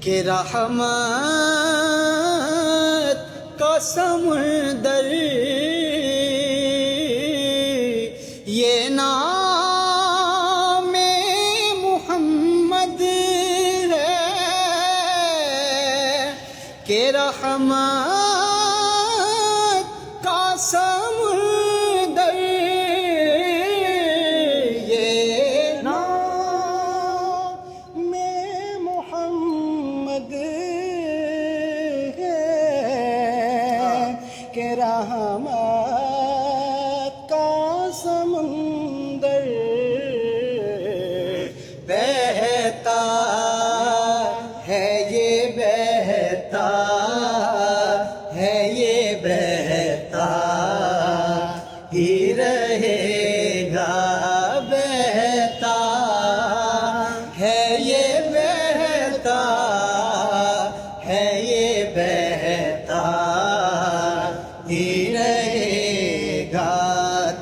कि रहमत का समुंदर ये नाम मुहम्मद है कि रहमत का समुंदर ये नाम मुहम्मद है कि रहमत का समुंदर बहता है ये बहता है ये बहता ही रहेगा बहता है ये बहता है ये बहता ही रहेगा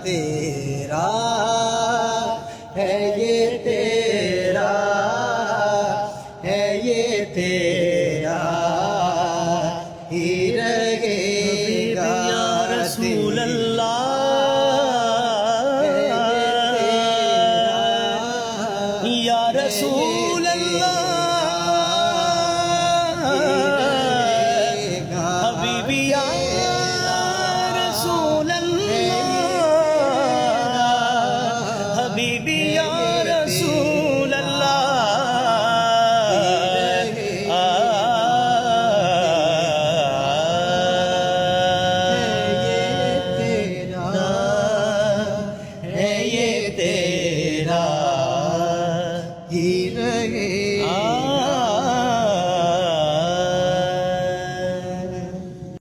तेरा है ये तेरा है ये तेरा